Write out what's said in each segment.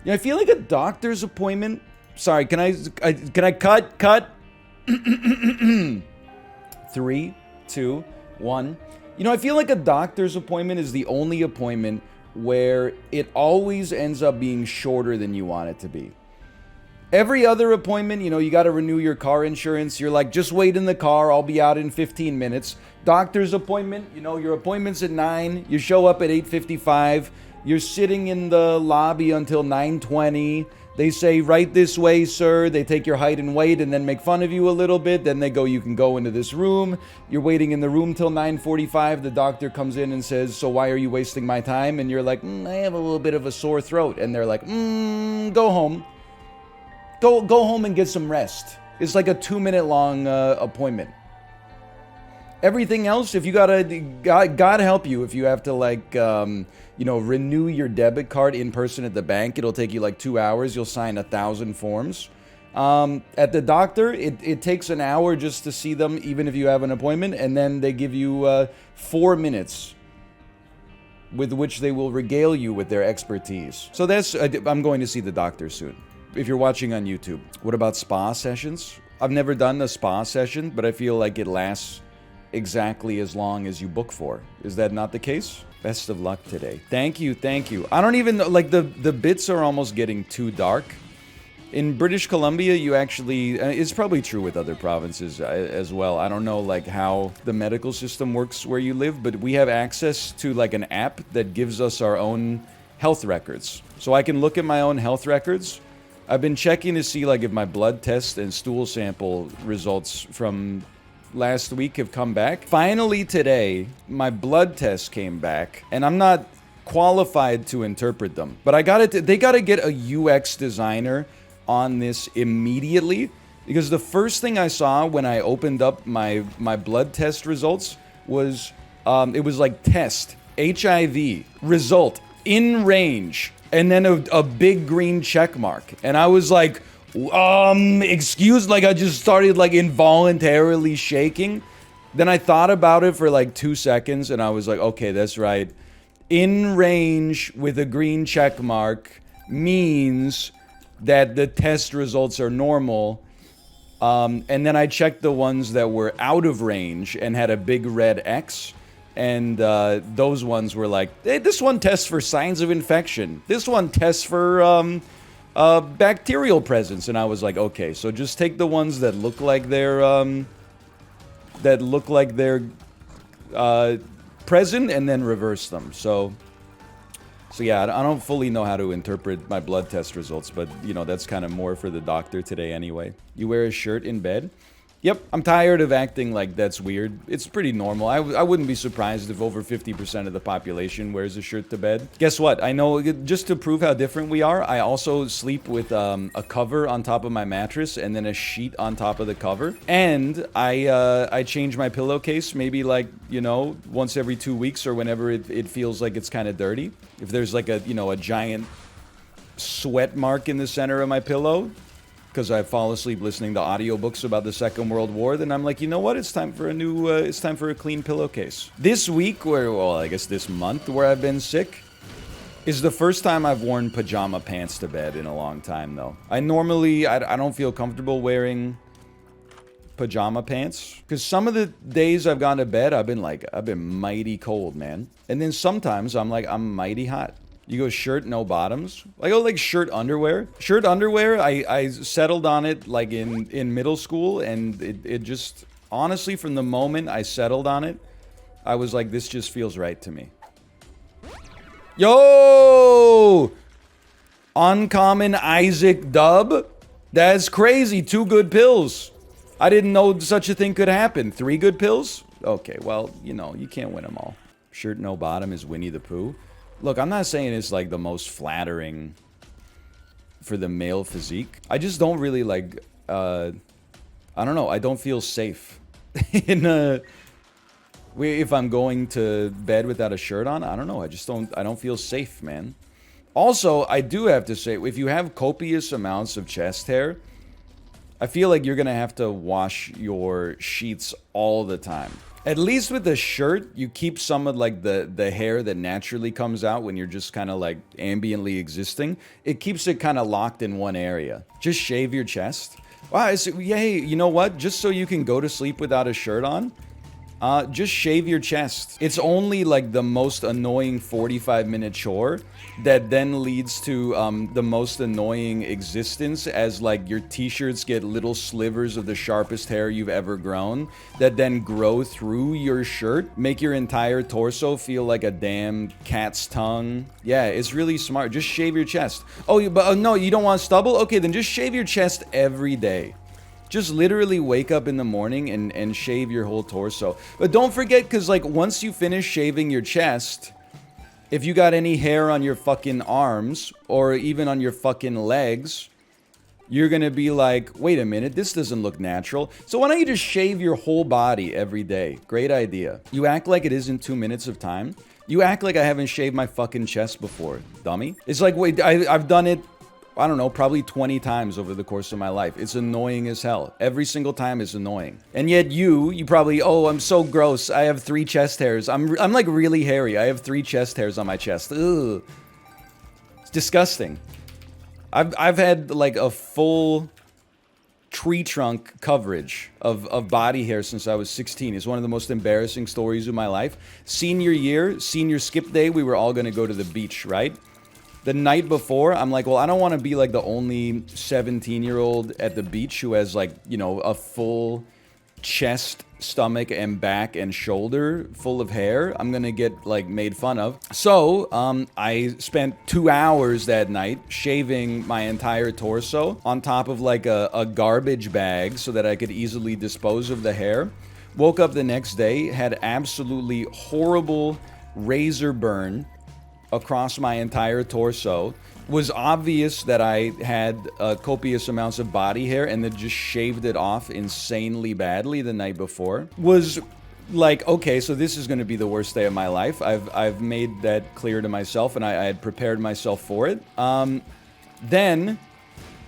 Yeah, I feel like a doctor's appointment. Sorry, can I cut? 3, 2, 1. You know, I feel like a doctor's appointment is the only appointment where it always ends up being shorter than you want it to be. Every other appointment, you know, you got to renew your car insurance. You're like, just wait in the car. I'll be out in 15 minutes. Doctor's appointment, you know, your appointment's at 9. You show up at 8:55. You're sitting in the lobby until 9:20. They say, right this way, sir. They take your height and weight and then make fun of you a little bit. Then they go, you can go into this room. You're waiting in the room till 9:45. The doctor comes in and says, so why are you wasting my time? And you're like, I have a little bit of a sore throat. And they're like, go home. Go home and get some rest. It's like a 2-minute long appointment. Everything else, if you God help you if you have to like, renew your debit card in person at the bank. It'll take you like 2 hours. You'll sign 1,000 forms. At the doctor, it takes an hour just to see them, even if you have an appointment. And then they give you 4 minutes with which they will regale you with their expertise. So I'm going to see the doctor soon. If you're watching on YouTube. What about spa sessions? I've never done a spa session, but I feel like it lasts exactly as long as you book for. Is that not the case? Best of luck today. Thank you. I don't even know, like the bits are almost getting too dark. In British Columbia, you actually, it's probably true with other provinces as well. I don't know like how the medical system works where you live, but we have access to like an app that gives us our own health records. So I can look at my own health records. I've been checking to see like if my blood test and stool sample results from last week have come back. Finally today, my blood test came back, and I'm not qualified to interpret them. But they got to get a UX designer on this immediately, because the first thing I saw when I opened up my blood test results was it was like test HIV result in range, and then a big green check mark. And I was like, excuse, like I just started like involuntarily shaking. Then I thought about it for like 2 seconds and I was like, okay, that's right. In range with a green check mark means that the test results are normal. And then I checked the ones that were out of range and had a big red X. And those ones were like, hey, this one tests for signs of infection. This one tests for bacterial presence. And I was like, okay, so just take the ones that look like they're present and then reverse them. So yeah, I don't fully know how to interpret my blood test results, but you know, that's kind of more for the doctor today anyway. You wear a shirt in bed? Yep, I'm tired of acting like that's weird. It's pretty normal. I wouldn't be surprised if over 50% of the population wears a shirt to bed. Guess what? I know, just to prove how different we are, I also sleep with a cover on top of my mattress and then a sheet on top of the cover. And I change my pillowcase maybe like, you know, once every 2 weeks or whenever it feels like it's kind of dirty. If there's like a giant sweat mark in the center of my pillow, because I fall asleep listening to audiobooks about the Second World War, then I'm like, you know what? It's time for a clean pillowcase. This week, I guess this month where I've been sick, is the first time I've worn pajama pants to bed in a long time, though. I don't feel comfortable wearing pajama pants, because some of the days I've gone to bed, I've been mighty cold, man. And then sometimes I'm mighty hot. You go shirt, no bottoms. I go like shirt underwear. Shirt underwear, I settled on it like in middle school, and it just, honestly, from the moment I settled on it, I was like, this just feels right to me. Yo! Uncommon Isaac dub? That's crazy. 2 good pills. I didn't know such a thing could happen. 3 good pills? Okay, well, you know, you can't win them all. Shirt, no bottom is Winnie the Pooh. Look, I'm not saying it's like the most flattering for the male physique. I just don't really like, I don't know, I don't feel safe if I'm going to bed without a shirt on. I don't know, I don't feel safe, man. Also, I do have to say, if you have copious amounts of chest hair, I feel like you're gonna have to wash your sheets all the time. At least with the shirt, you keep some of like the hair that naturally comes out when you're just kind of like ambiently existing. It keeps it kind of locked in one area. Just shave your chest. Wow, yay, you know what? Just so you can go to sleep without a shirt on, just shave your chest. It's only like the most annoying 45-minute chore that then leads to the most annoying existence, as like your t-shirts get little slivers of the sharpest hair you've ever grown that then grow through your shirt, make your entire torso feel like a damn cat's tongue. Yeah, it's really smart. Just shave your chest. Oh, but no, you don't want stubble? Okay, then just shave your chest every day. Just literally wake up in the morning and shave your whole torso. But don't forget, because like once you finish shaving your chest, if you got any hair on your fucking arms or even on your fucking legs, you're gonna be like, wait a minute, this doesn't look natural. So why don't you just shave your whole body every day? Great idea. You act like it isn't 2 minutes of time. You act like I haven't shaved my fucking chest before, dummy. It's like, wait, I've done it, I don't know, probably 20 times over the course of my life. It's annoying as hell. Every single time is annoying. And yet you probably, oh, I'm so gross. I have 3 chest hairs. I'm like really hairy. I have 3 chest hairs on my chest. Ugh. It's disgusting. I've had like a full tree trunk coverage of body hair since I was 16. It's one of the most embarrassing stories of my life. Senior year, senior skip day, we were all gonna go to the beach, right? The night before, I'm like, well, I don't want to be like the only 17-year-old at the beach who has like, you know, a full chest, stomach, and back and shoulder full of hair. I'm gonna get like made fun of. So, I spent 2 hours that night shaving my entire torso on top of like a garbage bag so that I could easily dispose of the hair. Woke up the next day, had absolutely horrible razor burn across my entire torso. Was obvious that I had copious amounts of body hair and then just shaved it off insanely badly the night before. Was like, okay, so this is going to be the worst day of my life. I've made that clear to myself, and I had prepared myself for it. Then,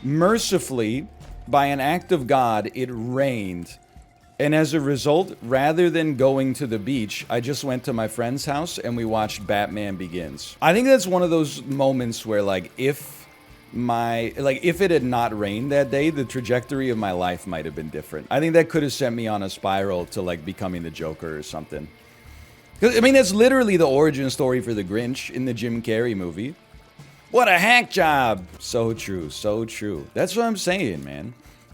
mercifully, by an act of God, it rained. And as a result, rather than going to the beach, I just went to my friend's house and we watched Batman Begins. I think that's one of those moments where, like, if it had not rained that day, the trajectory of my life might have been different. I think that could have sent me on a spiral to, like, becoming the Joker or something. 'Cause, I mean, that's literally the origin story for the Grinch in the Jim Carrey movie. What a hack job! So true, so true. That's what I'm saying, man.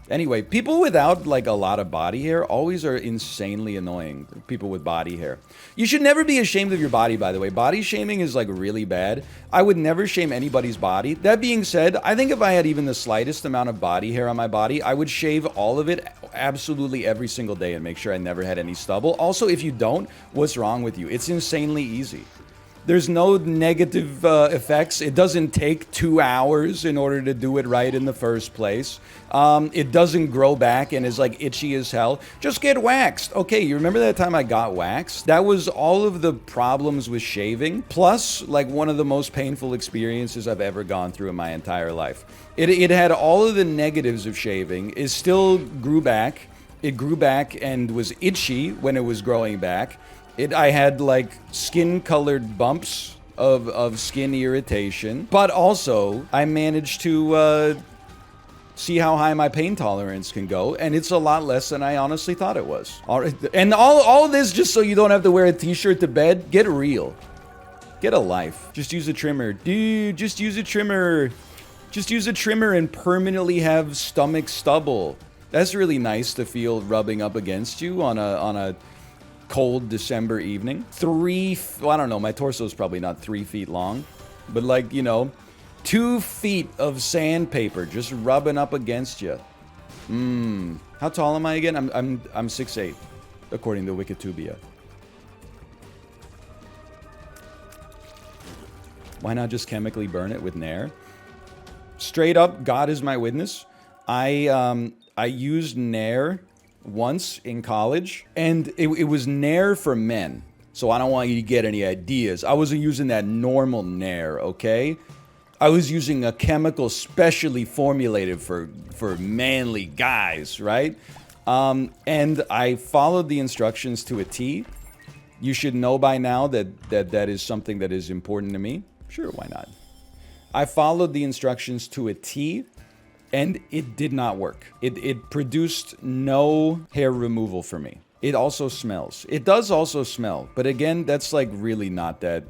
Anyway, people without, like, a lot of body hair always are insanely annoying. People with body hair. You should never be ashamed of your body, by the way. Body shaming is, like, really bad. I would never shame anybody's body. That being said, I think if I had even the slightest amount of body hair on my body, I would shave all of it absolutely every single day and make sure I never had any stubble. Also, if you don't, what's wrong with you? It's insanely easy. There's no negative effects. It doesn't take 2 hours in order to do it right in the first place. It doesn't grow back and is like itchy as hell. Just get waxed. Okay, you remember that time I got waxed? That was all of the problems with shaving, plus like one of the most painful experiences I've ever gone through in my entire life. It had all of the negatives of shaving. It still grew back. It grew back and was itchy when it was growing back. I had like skin-colored bumps of skin irritation, but also I managed to see how high my pain tolerance can go, and it's a lot less than I honestly thought it was. All right, and all of this just so you don't have to wear a t-shirt to bed. Get real. Get a life. Just use a trimmer. Dude, just use a trimmer. Just use a trimmer and permanently have stomach stubble. That's really nice to feel rubbing up against you on a cold December evening. Well, I don't know, my torso is probably not 3 feet long, but like, you know, 2 feet of sandpaper just rubbing up against you. How tall am I again? I'm 6'8", according to Wikitubia. Why not just chemically burn it with Nair? Straight up, God is my witness. I used Nair once in college, and it was Nair for men. So I don't want you to get any ideas. I wasn't using that normal Nair, okay? I was using a chemical specially formulated for manly guys, right? And I followed the instructions to a T. You should know by now that is something that is important to me. Sure, why not? I followed the instructions to a T, and it did not work. It produced no hair removal for me. It also smells. It does also smell, but again, that's like really not that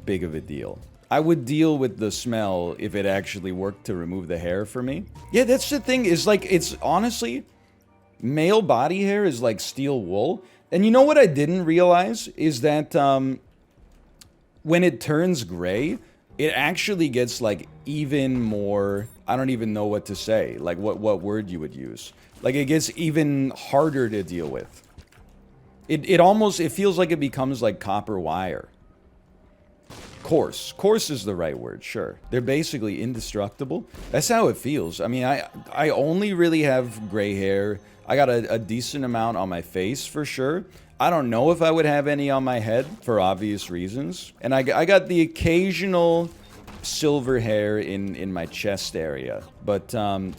big of a deal. I would deal with the smell if it actually worked to remove the hair for me. Yeah, that's the thing, is like, it's honestly, male body hair is like steel wool. And you know what I didn't realize is that when it turns gray, it actually gets like even more, I don't even know what to say, like what word you would use. Like it gets even harder to deal with. It feels like it becomes like copper wire. Coarse is the right word, sure. They're basically indestructible. That's how it feels. I mean, I only really have gray hair. I got a decent amount on my face for sure. I don't know if I would have any on my head for obvious reasons. And I got the occasional silver hair in my chest area. But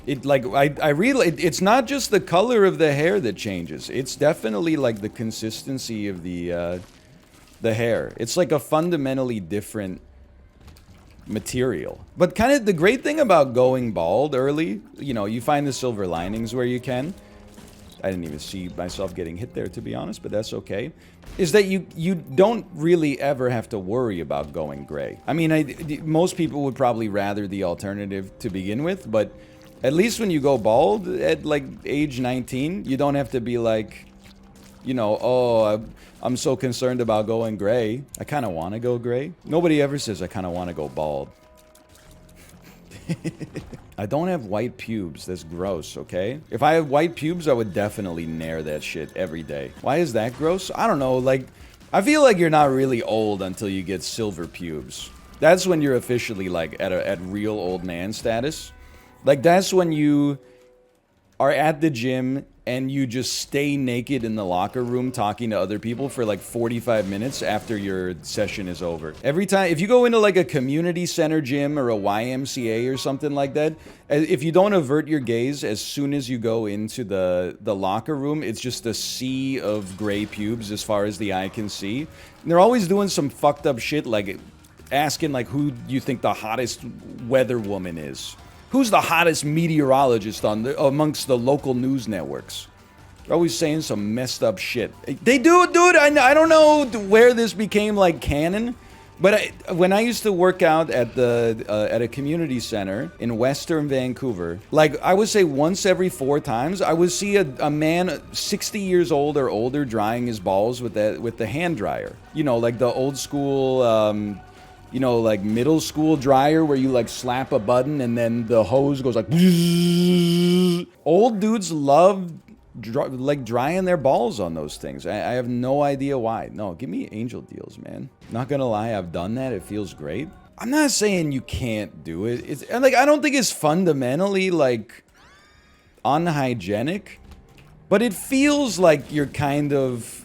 it's not just the color of the hair that changes. It's definitely like the consistency of the hair. It's like a fundamentally different material. But kind of the great thing about going bald early, you know, you find the silver linings where you can. I didn't even see myself getting hit there, to be honest, but that's okay. Is that you don't really ever have to worry about going gray. I mean, most people would probably rather the alternative to begin with, but at least when you go bald at like age 19, you don't have to be like, you know, oh, I'm so concerned about going gray. I kind of want to go gray. Nobody ever says I kind of want to go bald. I don't have white pubes. That's gross, okay? If I had white pubes, I would definitely nair that shit every day. Why is that gross? I don't know, like, I feel like you're not really old until you get silver pubes. That's when you're officially, like, at real old man status. Like, that's when you are at the gym and you just stay naked in the locker room talking to other people for like 45 minutes after your session is over. Every time, if you go into like a community center gym or a YMCA or something like that, if you don't avert your gaze as soon as you go into the locker room, it's just a sea of gray pubes as far as the eye can see. And they're always doing some fucked up shit, like asking like who you think the hottest weather woman is. Who's the hottest meteorologist amongst the local news networks? They're always saying some messed up shit. They do, dude. I don't know where this became like canon, but when I used to work out at a community center in Western Vancouver, like I would say once every 4 times, I would see a man 60 years old or older drying his balls with the hand dryer. You know, like the old school. You know, like middle school dryer where you like slap a button and then the hose goes like. Old dudes love drying their balls on those things. I have no idea why. No, give me angel deals, man. Not gonna lie, I've done that. It feels great. I'm not saying you can't do it. It's like I don't think it's fundamentally like unhygienic, but it feels like you're kind of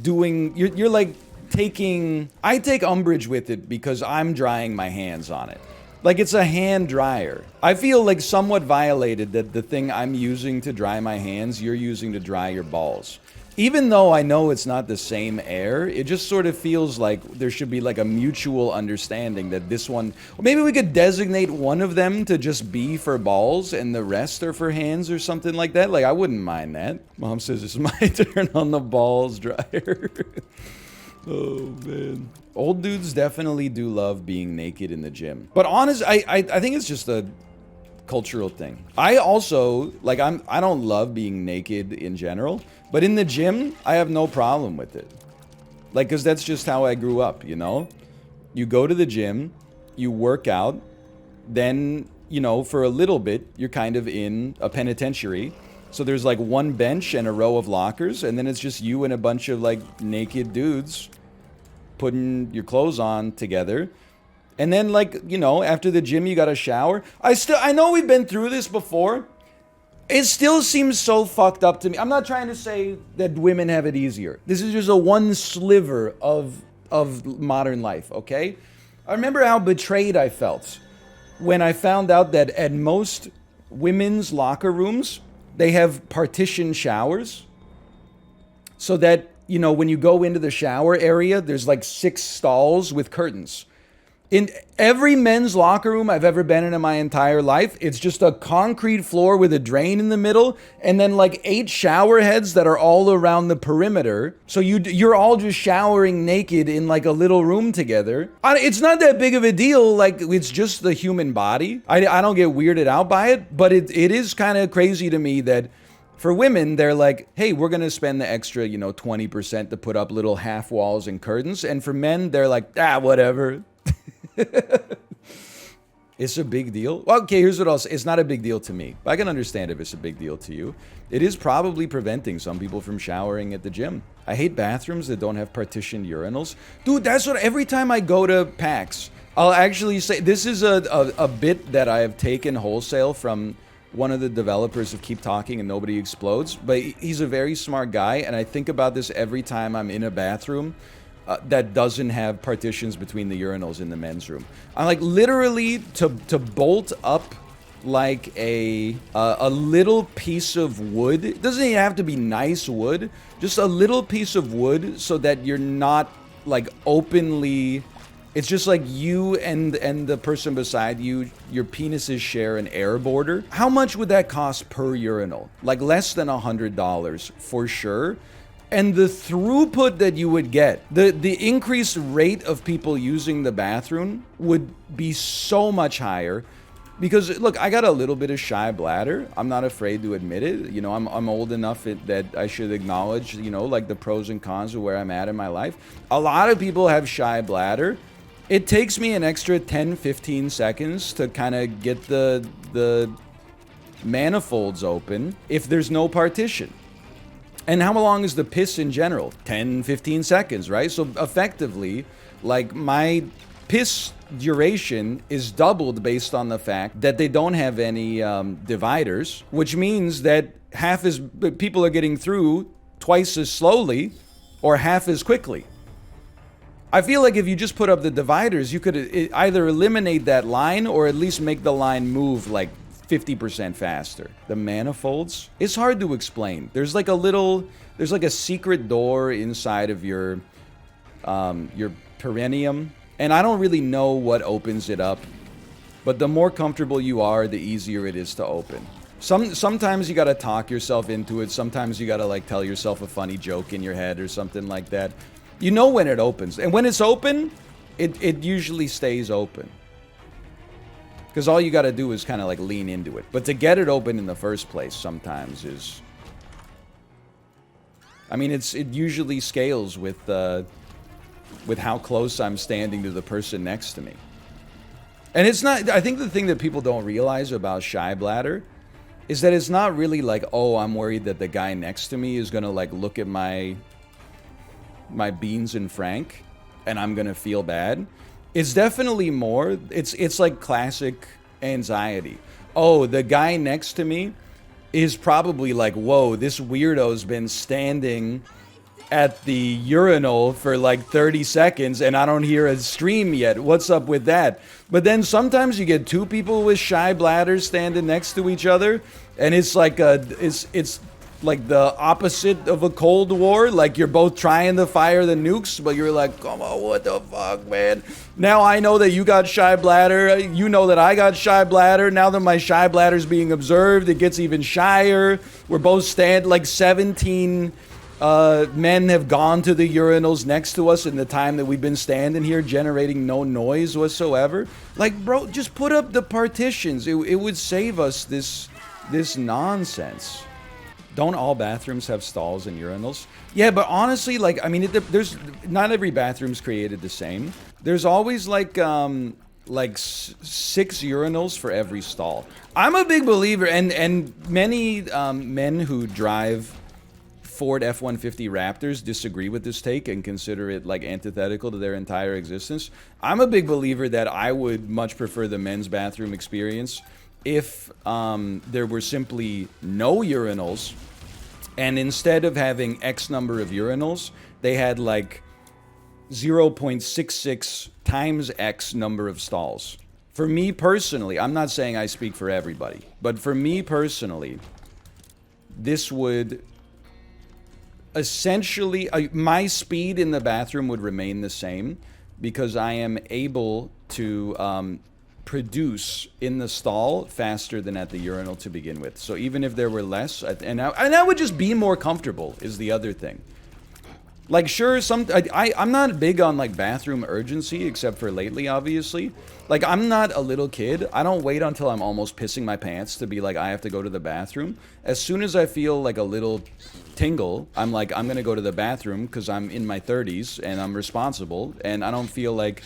doing. You're like. I take umbrage with it because I'm drying my hands on it. Like it's a hand dryer. I feel like somewhat violated that the thing I'm using to dry my hands, you're using to dry your balls. Even though I know it's not the same air, it just sort of feels like there should be like a mutual understanding that this one, or maybe we could designate one of them to just be for balls and the rest are for hands or something like that. Like I wouldn't mind that. Mom says it's my turn on the balls dryer. Oh, man. Old dudes definitely do love being naked in the gym. But honest, I think it's just a cultural thing. I also, like, I don't love being naked in general. But in the gym, I have no problem with it. Like, because that's just how I grew up, you know? You go to the gym, you work out, then, you know, for a little bit, you're kind of in a penitentiary. So there's like one bench and a row of lockers, and then it's just you and a bunch of like naked dudes putting your clothes on together. And then like, you know, after the gym you got a shower. I know we've been through this before. It still seems so fucked up to me. I'm not trying to say that women have it easier. This is just a one sliver of modern life, okay? I remember how betrayed I felt when I found out that at most women's locker rooms, they have partition showers so that, you know, when you go into the shower area, there's like 6 stalls with curtains. In every men's locker room I've ever been in my entire life, it's just a concrete floor with a drain in the middle, and then like 8 shower heads that are all around the perimeter. So you're all just showering naked in like a little room together. It's not that big of a deal. Like, it's just the human body. I don't get weirded out by it, but it is kind of crazy to me that for women, they're like, hey, we're going to spend the extra, 20% to put up little half walls and curtains. And for men, they're like, whatever. It's a big deal. Well, okay, here's what else. It's not a big deal to me. I can understand if it's a big deal to you. It is probably preventing some people from showering at the gym. I hate bathrooms that don't have partitioned urinals. Dude, that's what every time I go to PAX, I'll actually say, this is a bit that I have taken wholesale from one of the developers of Keep Talking and Nobody Explodes. But he's a very smart guy, and I think about this every time I'm in a bathroom that doesn't have partitions between the urinals in the men's room. I'm like, literally to bolt up like a little piece of wood. It doesn't even have to be nice wood, just a little piece of wood so that you're not like openly. It's just like you and the person beside you, your penises share an air border. How much would that cost per urinal? Like less than $100 for sure. And the throughput that you would get, the increased rate of people using the bathroom would be so much higher. Because look, I got a little bit of shy bladder. I'm not afraid to admit it. You know, I'm old enough that I should acknowledge, like the pros and cons of where I'm at in my life. A lot of people have shy bladder. It takes me an extra 10-15 seconds to kind of get the manifolds open if there's no partition. And how long is the piss in general? 10-15 seconds, right? So effectively, like, my piss duration is doubled based on the fact that they don't have any dividers, which means that people are getting through twice as slowly or half as quickly. I feel like if you just put up the dividers, you could either eliminate that line or at least make the line move like 50% faster. The manifolds, it's hard to explain. There's like a secret door inside of your perineum, and I don't really know what opens it up, but the more comfortable you are, the easier it is to open. Sometimes you gotta talk yourself into it. Sometimes you gotta like tell yourself a funny joke in your head or something like that. You know when it opens, and when it's open, it usually stays open. Because all you got to do is kind of like lean into it. But to get it open in the first place sometimes is... I mean, it usually scales with how close I'm standing to the person next to me. And it's not... I think the thing that people don't realize about shy bladder is that it's not really like, oh, I'm worried that the guy next to me is going to like look at my beans and frank and I'm going to feel bad. It's definitely more, it's like classic anxiety. Oh, the guy next to me is probably like, whoa, this weirdo's been standing at the urinal for like 30 seconds and I don't hear a stream yet. What's up with that? But then sometimes you get 2 people with shy bladders standing next to each other, and it's like it's like the opposite of a Cold War. Like you're both trying to fire the nukes, but you're like, come on, what the fuck, man? Now I know that you got shy bladder. You know that I got shy bladder. Now that my shy bladder's being observed, it gets even shyer. We're both like 17 men have gone to the urinals next to us in the time that we've been standing here, generating no noise whatsoever. Like, bro, just put up the partitions. It would save us this nonsense. Don't all bathrooms have stalls and urinals? Yeah, but honestly, like, I mean, there's not every bathroom's created the same. There's always like 6 urinals for every stall. I'm a big believer, and many men who drive Ford F-150 Raptors disagree with this take and consider it like antithetical to their entire existence. I'm a big believer that I would much prefer the men's bathroom experience if there were simply no urinals, and instead of having X number of urinals, they had like 0.66 times X number of stalls. For me personally, I'm not saying I speak for everybody, but for me personally, this would essentially, my speed in the bathroom would remain the same because I am able to produce in the stall faster than at the urinal to begin with. So even if there were less, and I would just be more comfortable is the other thing. Like, sure, I'm not big on, like, bathroom urgency, except for lately, obviously. Like, I'm not a little kid. I don't wait until I'm almost pissing my pants to be like, I have to go to the bathroom. As soon as I feel, like, a little tingle, I'm like, I'm gonna go to the bathroom because I'm in my 30s and I'm responsible, and I don't feel like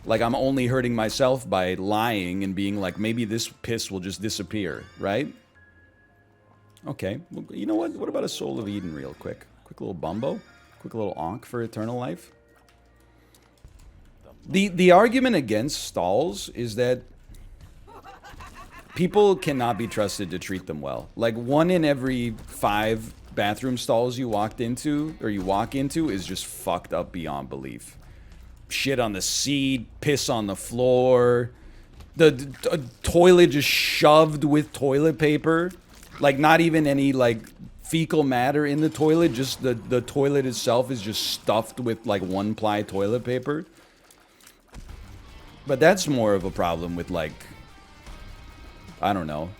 I'm only hurting myself by lying and being like, maybe this piss will just disappear, right? Okay, well, you know what? What about a Soul of Eden real quick? Quick little bumbo? Quick little onk for eternal life. The argument against stalls is that people cannot be trusted to treat them well. Like, 1 in every 5 bathroom stalls you walk into is just fucked up beyond belief. Shit on the seat, piss on the floor, the toilet just shoved with toilet paper. Like, not even any, like, fecal matter in the toilet, just the toilet itself is just stuffed with, like, 1-ply toilet paper. But that's more of a problem with, like, I don't know,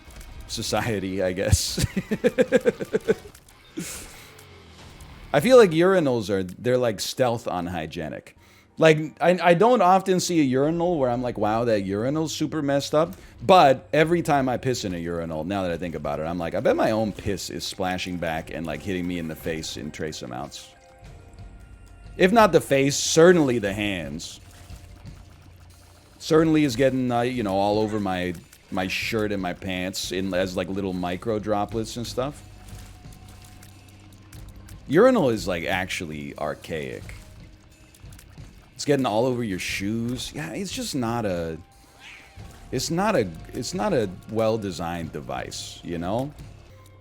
society, I guess. I feel like urinals they're like stealth unhygienic. Like, I don't often see a urinal where I'm like, wow, that urinal's super messed up. But every time I piss in a urinal, now that I think about it, I'm like, I bet my own piss is splashing back and, like, hitting me in the face in trace amounts. If not the face, certainly the hands. Certainly is getting, you know, all over my shirt and my pants as, like, little micro droplets and stuff. Urinal is, like, actually archaic. It's getting all over your shoes. Yeah, it's just not a... It's not a well-designed device, you know?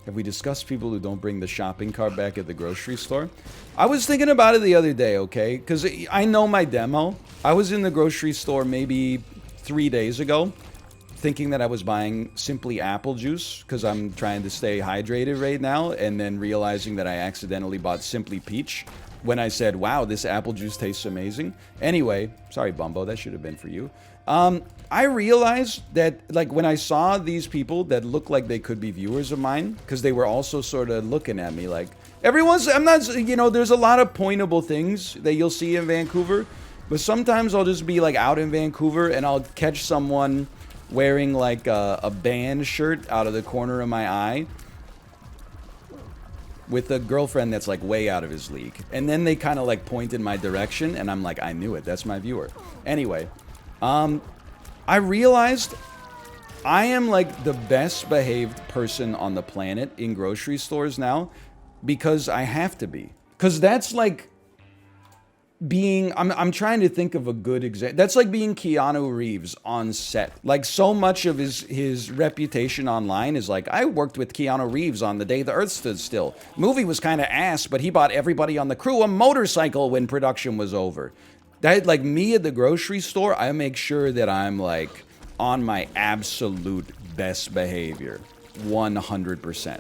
Have we discussed people who don't bring the shopping cart back at the grocery store? I was thinking about it the other day, okay? Because I know my demo. I was in the grocery store maybe 3 days ago, thinking that I was buying simply apple juice, because I'm trying to stay hydrated right now, and then realizing that I accidentally bought Simply Peach, when I said, wow, this apple juice tastes amazing. Anyway, sorry, Bumbo, that should have been for you. I realized that, like, when I saw these people that looked like they could be viewers of mine, because they were also sort of looking at me like, I'm not, you know, there's a lot of pointable things that you'll see in Vancouver, but sometimes I'll just be, like, out in Vancouver and I'll catch someone wearing, like, a band shirt out of the corner of my eye, with a girlfriend that's, like, way out of his league. And then they kind of, like, point in my direction, and I'm like, I knew it. That's my viewer. Anyway, I realized I am, like, the best behaved person on the planet in grocery stores now, because I have to be. Because that's, like, being... I'm trying to think of a good example. That's like being Keanu Reeves on set. Like, so much of his reputation online is like, I worked with Keanu Reeves on The Day the Earth Stood Still. Movie was kind of ass, but he bought everybody on the crew a motorcycle when production was over. That, like, me at the grocery store, I make sure that I'm, like, on my absolute best behavior. 100%.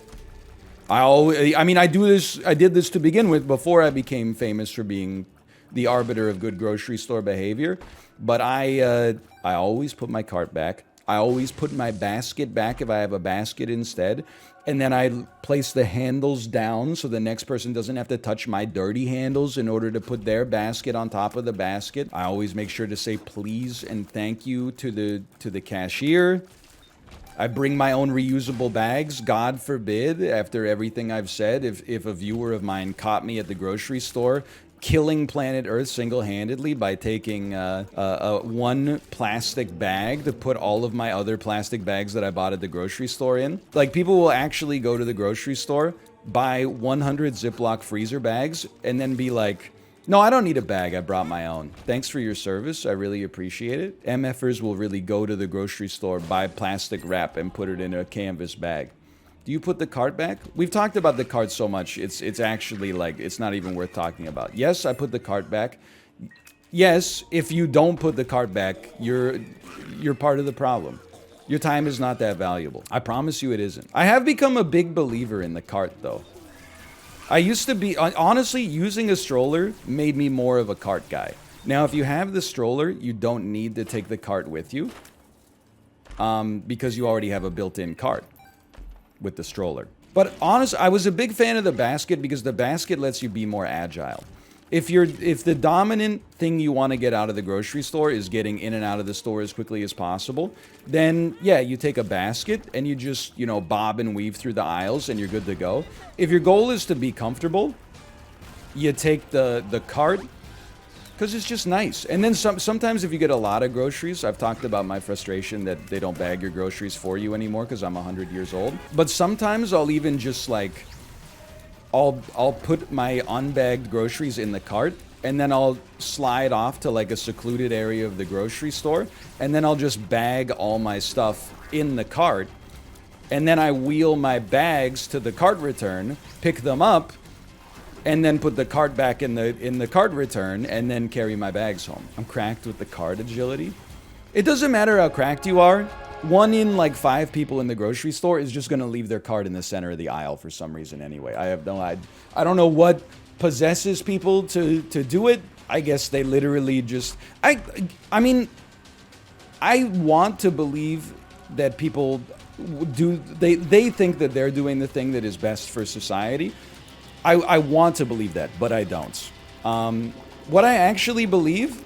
I mean, I did this to begin with before I became famous for being the arbiter of good grocery store behavior, but I always put my cart back. I always put my basket back if I have a basket instead, and then I place the handles down so the next person doesn't have to touch my dirty handles in order to put their basket on top of the basket. I always make sure to say please and thank you to the cashier. I bring my own reusable bags. God forbid, after everything I've said, if a viewer of mine caught me at the grocery store killing planet Earth single-handedly by taking one plastic bag to put all of my other plastic bags that I bought at the grocery store in. Like, people will actually go to the grocery store, buy 100 Ziploc freezer bags, and then be like, no, I don't need a bag, I brought my own. Thanks for your service, I really appreciate it. MFers will really go to the grocery store, buy plastic wrap, and put it in a canvas bag. Do you put the cart back? We've talked about the cart so much, it's actually, like, it's not even worth talking about. Yes, I put the cart back. Yes, if you don't put the cart back, you're part of the problem. Your time is not that valuable. I promise you it isn't. I have become a big believer in the cart, though. I used to be... Honestly, using a stroller made me more of a cart guy. Now, if you have the stroller, you don't need to take the cart with you. Because you already have a built-in cart with the stroller. But honestly, I was a big fan of the basket because the basket lets you be more agile. If the dominant thing you want to get out of the grocery store is getting in and out of the store as quickly as possible, then yeah, you take a basket and you just, you know, bob and weave through the aisles and you're good to go. If your goal is to be comfortable, you take the cart because it's just nice. And then sometimes if you get a lot of groceries, I've talked about my frustration that they don't bag your groceries for you anymore because I'm 100 years old. But sometimes I'll even just like... I'll put my unbagged groceries in the cart, and then I'll slide off to like a secluded area of the grocery store, and then I'll just bag all my stuff in the cart, and then I wheel my bags to the cart return, pick them up, and then put the cart back in the cart return, and then carry my bags home. I'm cracked with the cart agility. It doesn't matter how cracked you are. 1 in like 5 people in the grocery store is just gonna leave their cart in the center of the aisle for some reason anyway. I don't know what possesses people to do it. I guess they literally just... I mean, I want to believe that people do... They think that they're doing the thing that is best for society. I want to believe that, but I don't. What I actually believe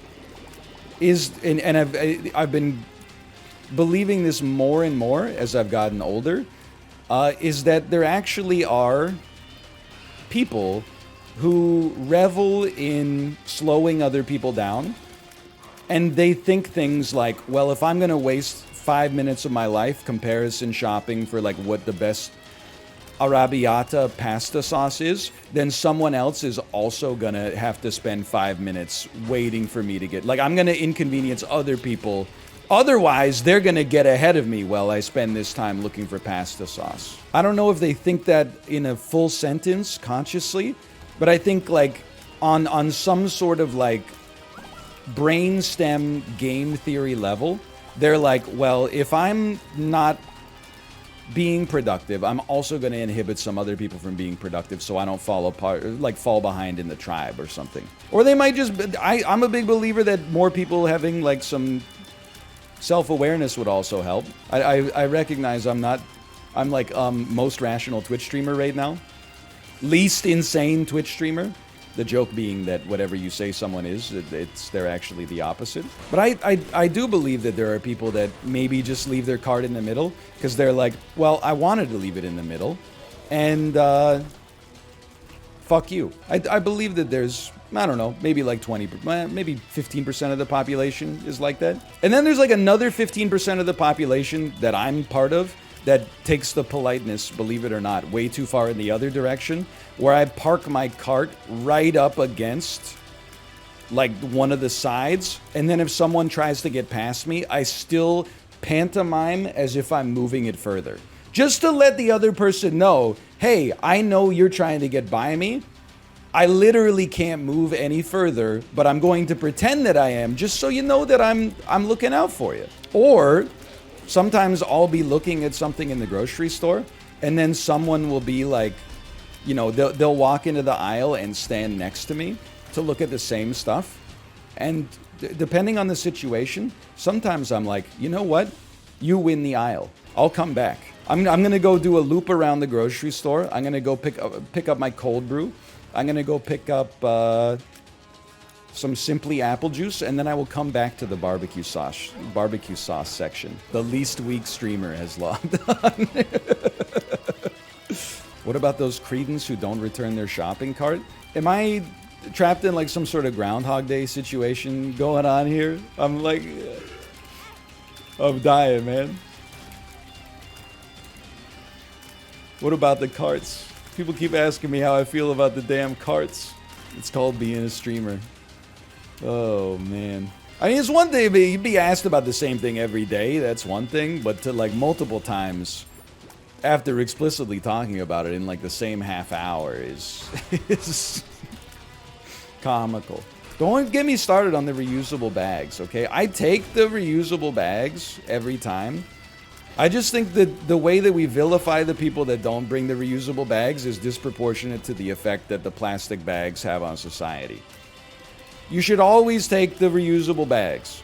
is... And I've been... believing this more and more as I've gotten older, is that there actually are people who revel in slowing other people down, and they think things like, well, if I'm gonna waste 5 minutes of my life comparison shopping for like what the best arrabbiata pasta sauce is, then someone else is also gonna have to spend 5 minutes waiting for me to get... Like, I'm gonna inconvenience other people. Otherwise, they're gonna get ahead of me while I spend this time looking for pasta sauce. I don't know if they think that in a full sentence consciously, but I think like on some sort of like brainstem game theory level, they're like, well, if I'm not being productive, I'm also gonna inhibit some other people from being productive so I don't fall apart, like fall behind in the tribe or something. Or they might just... I'm a big believer that more people having like some... self-awareness would also help. I recognize I'm like most rational Twitch streamer right now. Least insane Twitch streamer. The joke being that whatever you say someone is, they're actually the opposite. But I do believe that there are people that maybe just leave their cart in the middle because they're like, well, I wanted to leave it in the middle, and fuck you. I believe that there's... I don't know, maybe like 20, maybe 15% of the population is like that. And then there's like another 15% of the population that I'm part of that takes the politeness, believe it or not, way too far in the other direction, where I park my cart right up against like one of the sides, and then if someone tries to get past me, I still pantomime as if I'm moving it further. Just to let the other person know, hey, I know you're trying to get by me. I literally can't move any further, but I'm going to pretend that I am, just so you know that I'm looking out for you. Or sometimes I'll be looking at something in the grocery store, and then someone will be like, you know, they'll walk into the aisle and stand next to me to look at the same stuff. And depending on the situation, sometimes I'm like, you know what? You win the aisle. I'll come back. I'm gonna go do a loop around the grocery store. I'm gonna go pick up my cold brew. I'm gonna go pick up some Simply apple juice, and then I will come back to the barbecue sauce section. The least weak streamer has logged on. What about those cretins who don't return their shopping cart? Am I trapped in like some sort of Groundhog Day situation going on here? I'm like, I'm dying, man. What about the carts? People keep asking me how I feel about the damn carts. It's called being a streamer. Oh, man. I mean, it's one thing, you'd be asked about the same thing every day. That's one thing. But to, like, multiple times after explicitly talking about it in, like, the same half hour is comical. Don't get me started on the reusable bags, okay? I take the reusable bags every time. I just think that the way that we vilify the people that don't bring the reusable bags is disproportionate to the effect that the plastic bags have on society. You should always take the reusable bags.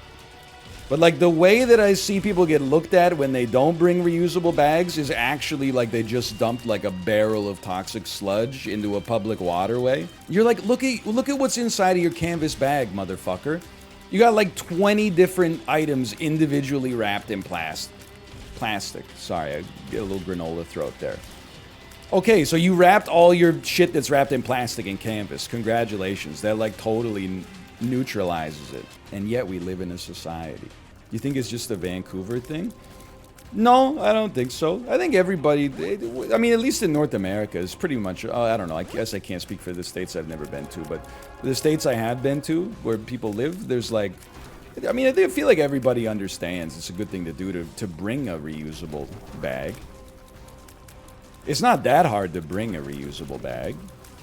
But like the way that I see people get looked at when they don't bring reusable bags is actually like they just dumped like a barrel of toxic sludge into a public waterway. You're like, look at what's inside of your canvas bag, motherfucker. You got like 20 different items individually wrapped in plastic. Sorry, I get a little granola throat there. Okay, so you wrapped all your shit that's wrapped in plastic in canvas. Congratulations. That like totally neutralizes it. And yet we live in a society. You think it's just a Vancouver thing? No, I don't think so. I think everybody, I mean, at least in North America, is pretty much, I don't know, I guess I can't speak for the states I've never been to, but the states I have been to, where people live, there's like, I mean, I feel like everybody understands it's a good thing to do to bring a reusable bag. It's not that hard to bring a reusable bag,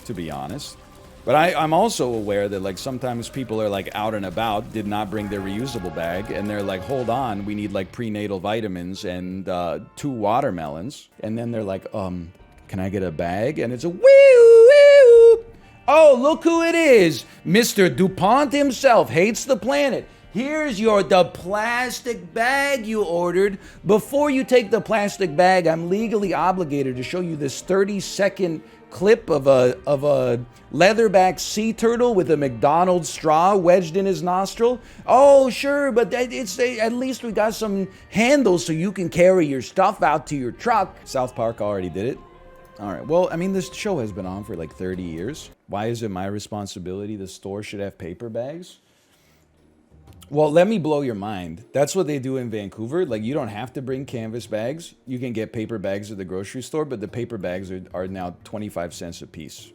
to be honest. But I'm also aware that like sometimes people are like out and about, did not bring their reusable bag, and they're like, hold on, we need like prenatal vitamins and 2 watermelons. And then they're like, can I get a bag? And it's a woo woo. Oh, look who it is. Mr. DuPont himself hates the planet. Here's the plastic bag you ordered. Before you take the plastic bag, I'm legally obligated to show you this 30-second clip of a leatherback sea turtle with a McDonald's straw wedged in his nostril. Oh, sure, but at least we got some handles so you can carry your stuff out to your truck. South Park already did it. All right, well, I mean, this show has been on for like 30 years. Why is it my responsibility the store should have paper bags? Well, let me blow your mind. That's what they do in Vancouver. Like, you don't have to bring canvas bags. You can get paper bags at the grocery store, but the paper bags are now 25 cents a piece.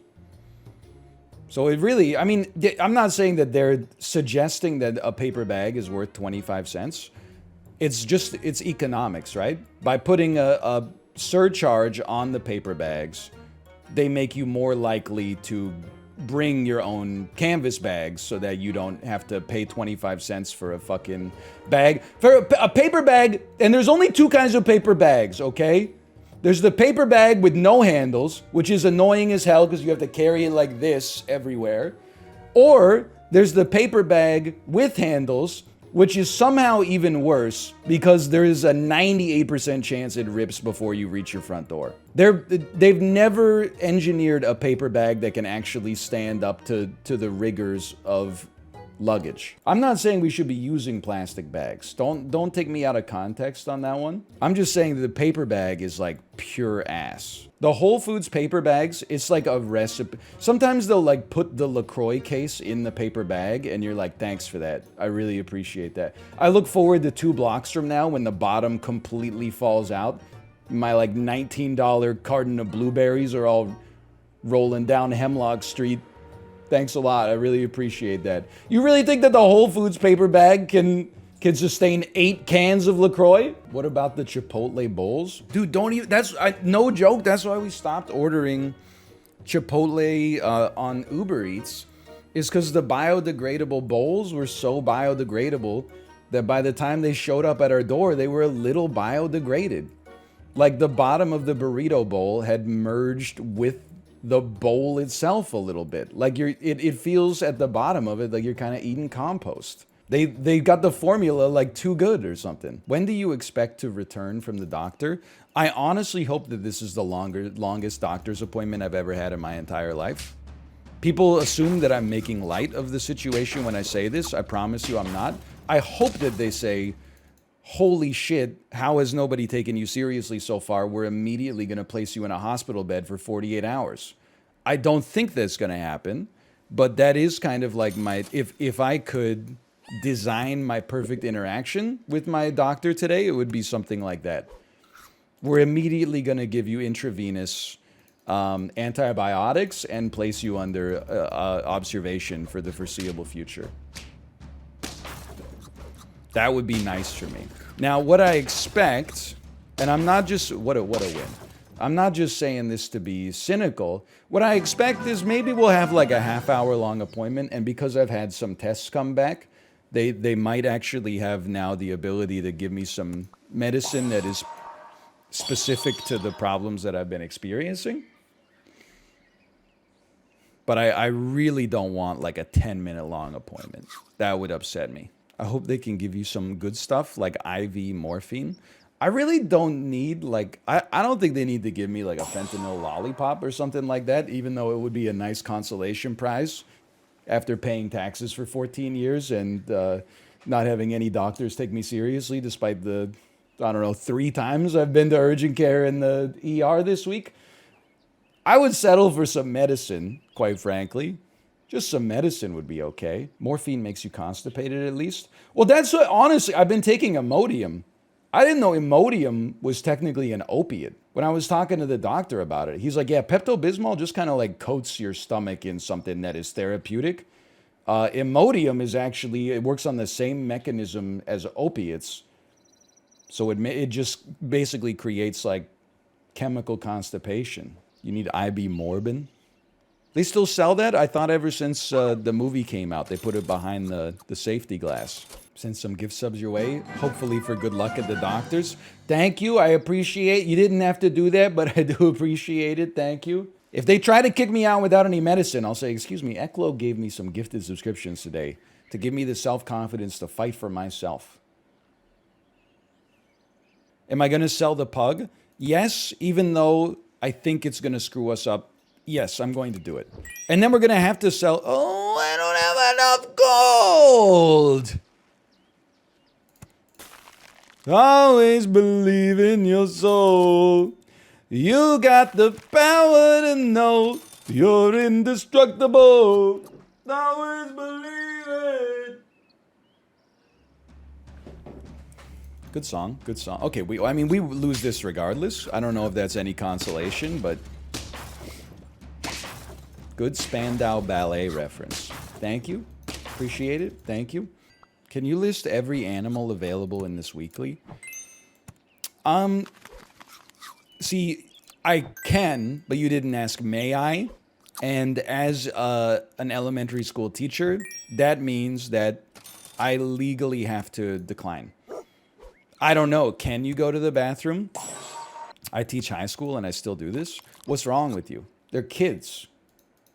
So it really, I mean, I'm not saying that they're suggesting that a paper bag is worth 25 cents. It's just, it's economics, right? By putting a surcharge on the paper bags, they make you more likely to bring your own canvas bags so that you don't have to pay 25 cents for a fucking bag. For a paper bag, and there's only 2 kinds of paper bags, okay? There's the paper bag with no handles, which is annoying as hell because you have to carry it like this everywhere. Or there's the paper bag with handles, which is somehow even worse because there is a 98% chance it rips before you reach your front door. They've never engineered a paper bag that can actually stand up to the rigors of luggage. I'm not saying we should be using plastic bags. Don't take me out of context on that one. I'm just saying that the paper bag is like pure ass. The Whole Foods paper bags, it's like a recipe. Sometimes they'll like put the LaCroix case in the paper bag and you're like, thanks for that. I really appreciate that. I look forward to 2 blocks from now when the bottom completely falls out. My like $19 carton of blueberries are all rolling down Hemlock Street. Thanks a lot. I really appreciate that. You really think that the Whole Foods paper bag can sustain 8 cans of LaCroix? What about the Chipotle bowls? Dude, don't even, no joke, that's why we stopped ordering Chipotle on Uber Eats, is because the biodegradable bowls were so biodegradable that by the time they showed up at our door, they were a little biodegraded. Like the bottom of the burrito bowl had merged with the bowl itself a little bit. Like it feels at the bottom of it like you're kind of eating compost. They got the formula like too good or something. When do you expect to return from the doctor? I honestly hope that this is the longest doctor's appointment I've ever had in my entire life. People assume that I'm making light of the situation when I say this. I promise you I'm not. I hope that they say, holy shit, how has nobody taken you seriously so far? We're immediately going to place you in a hospital bed for 48 hours. I don't think that's going to happen, but that is kind of like if I could design my perfect interaction with my doctor today, it would be something like that. We're immediately going to give you intravenous antibiotics and place you under observation for the foreseeable future. That would be nice for me. Now, what I expect, and I'm not just, what a win. I'm not just saying this to be cynical. What I expect is maybe we'll have like a half-hour-long appointment, and because I've had some tests come back, they might actually have now the ability to give me some medicine that is specific to the problems that I've been experiencing. But I really don't want like a 10-minute long appointment. That would upset me. I hope they can give you some good stuff like IV morphine. I really don't need like, I don't think they need to give me like a fentanyl lollipop or something like that, even though it would be a nice consolation prize after paying taxes for 14 years and not having any doctors take me seriously despite the, I don't know, 3 times I've been to urgent care in the ER this week. I would settle for some medicine, quite frankly. Just some medicine would be okay. Morphine makes you constipated at least. Well, that's what, honestly, I've been taking Imodium. I didn't know Imodium was technically an opiate. When I was talking to the doctor about it, he's like, yeah, Pepto-Bismol just kind of like coats your stomach in something that is therapeutic. Imodium is actually, it works on the same mechanism as opiates. So it just basically creates like chemical constipation. You need IB Morbin. They still sell that? I thought ever since the movie came out, they put it behind the safety glass. Send some gift subs your way, hopefully for good luck at the doctors. Thank you, I appreciate. You didn't have to do that, but I do appreciate it. Thank you. If they try to kick me out without any medicine, I'll say, excuse me, Eklo gave me some gifted subscriptions today to give me the self-confidence to fight for myself. Am I going to sell the pug? Yes, even though I think it's going to screw us up. Yes, I'm going to do it. And then we're going to have to sell... Oh, I don't have enough gold! Always believe in your soul. You got the power to know you're indestructible. Always believe it. Good song, good song. Okay, we lose this regardless. I don't know if that's any consolation, but... Good Spandau Ballet reference. Thank you. Appreciate it. Thank you. Can you list every animal available in this weekly? See, I can, but you didn't ask, may I? And as an elementary school teacher, that means that I legally have to decline. I don't know. Can you go to the bathroom? I teach high school and I still do this. What's wrong with you? They're kids.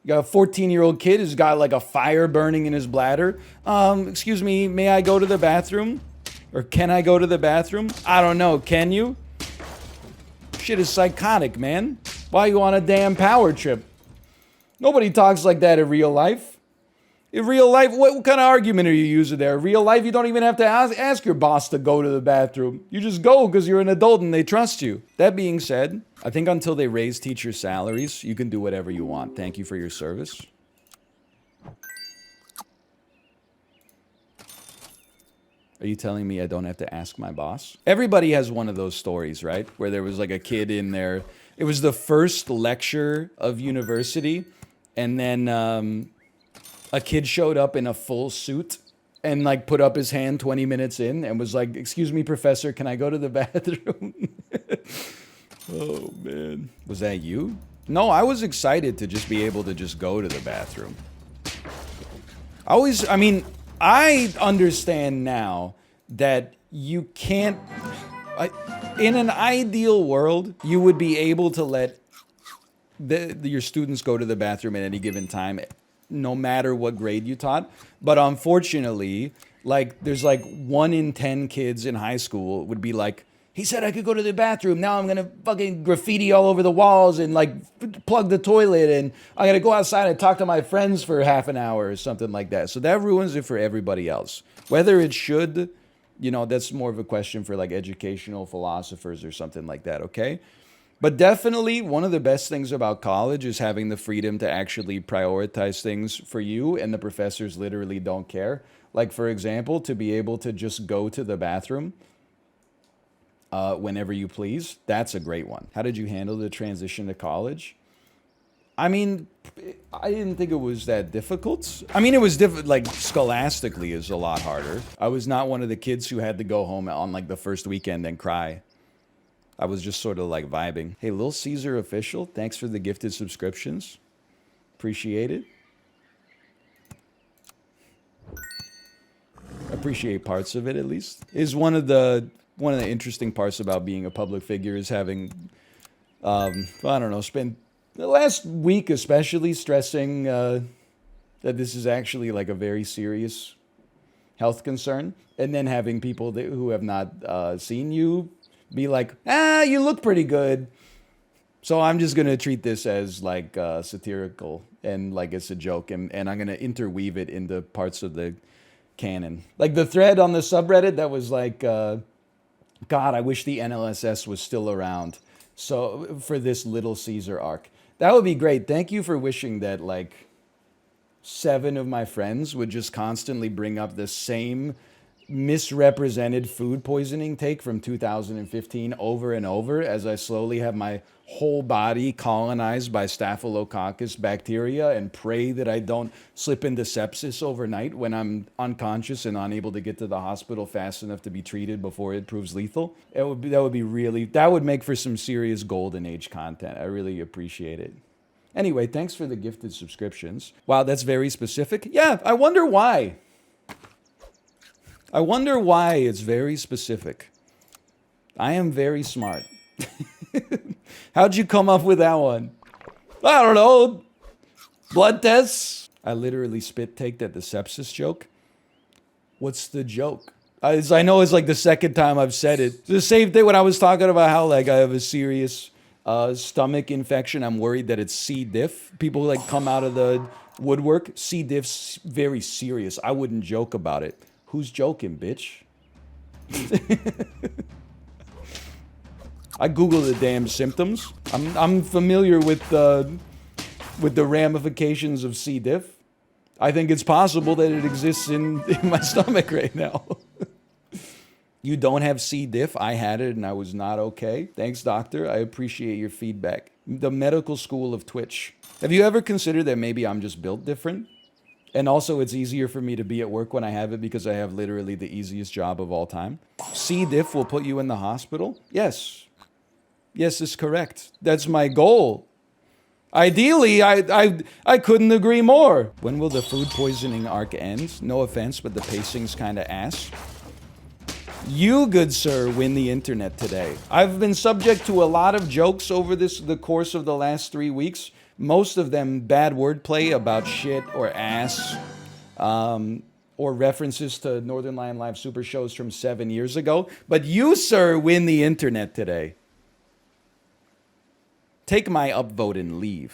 You got a 14-year-old kid who's got like a fire burning in his bladder. Excuse me, may I go to the bathroom? Or can I go to the bathroom? I don't know, can you? Shit is psychotic, man. Why are you on a damn power trip? Nobody talks like that in real life. In real life, what kind of argument are you using there? In real life, you don't even have to ask your boss to go to the bathroom. You just go because you're an adult and they trust you. That being said, I think until they raise teacher salaries, you can do whatever you want. Thank you for your service. Are you telling me I don't have to ask my boss? Everybody has one of those stories, right? Where there was like a kid in there. It was the first lecture of university. And then a kid showed up in a full suit and like put up his hand 20 minutes in and was like, excuse me, professor, can I go to the bathroom? Oh, man. Was that you? No, I was excited to just be able to just go to the bathroom. I understand now that you can't... in an ideal world, you would be able to let your students go to the bathroom at any given time, no matter what grade you taught. But unfortunately, like, there's like 1 in 10 kids in high school would be like, he said I could go to the bathroom. Now I'm going to fucking graffiti all over the walls and like plug the toilet. And I got to go outside and talk to my friends for half an hour or something like that. So that ruins it for everybody else. Whether it should, you know, that's more of a question for like educational philosophers or something like that, okay? But definitely one of the best things about college is having the freedom to actually prioritize things for you and the professors literally don't care. Like, for example, to be able to just go to the bathroom whenever you please. That's a great one. How did you handle the transition to college? I mean, I didn't think it was that difficult. I mean, it was like scholastically is a lot harder. I was not one of the kids who had to go home on like the first weekend and cry. I was just sort of like vibing. Hey, Lil Caesar official, thanks for the gifted subscriptions. Appreciate it. Appreciate parts of it at least. Is one of the one of the interesting parts about being a public figure is having, I don't know, spent the last week especially stressing that this is actually like a very serious health concern, and then having people who have not seen you be like, you look pretty good. So I'm just gonna treat this as like satirical and like it's a joke, and I'm gonna interweave it into parts of the canon. Like the thread on the subreddit that was like, God, I wish the NLSS was still around. So for this Little Caesar arc, that would be great. Thank you for wishing that like 7 of my friends would just constantly bring up the same misrepresented food poisoning take from 2015 over and over as I slowly have my whole body colonized by staphylococcus bacteria and pray that I don't slip into sepsis overnight when I'm unconscious and unable to get to the hospital fast enough to be treated before it proves lethal. That would make for some serious golden age content. I really appreciate it. Anyway, thanks for the gifted subscriptions. Wow, that's very specific. Yeah, I wonder why. I wonder why it's very specific. I am very smart. How'd you come up with that one? I don't know. Blood tests? I literally spit taked at the sepsis joke. What's the joke? I know it's like the second time I've said it. It's the same thing when I was talking about how like I have a serious stomach infection. I'm worried that it's C. diff. People like come out of the woodwork. C. diff's very serious. I wouldn't joke about it. Who's joking, bitch? I Google the damn symptoms. I'm familiar with the ramifications of C. diff. I think it's possible that it exists in my stomach right now. You don't have C. diff. I had it and I was not okay. Thanks, doctor. I appreciate your feedback. The medical school of Twitch. Have you ever considered that maybe I'm just built different? And also, it's easier for me to be at work when I have it because I have literally the easiest job of all time. C. diff will put you in the hospital? Yes. Yes, it's correct. That's my goal. Ideally, I couldn't agree more. When will the food poisoning arc end? No offense, but the pacing's kind of ass. You, good sir, win the internet today. I've been subject to a lot of jokes over the course of the last 3 weeks. Most of them bad wordplay about shit or ass, or references to Northernlion Live Super shows from 7 years ago. But you, sir, win the internet today. Take my upvote and leave.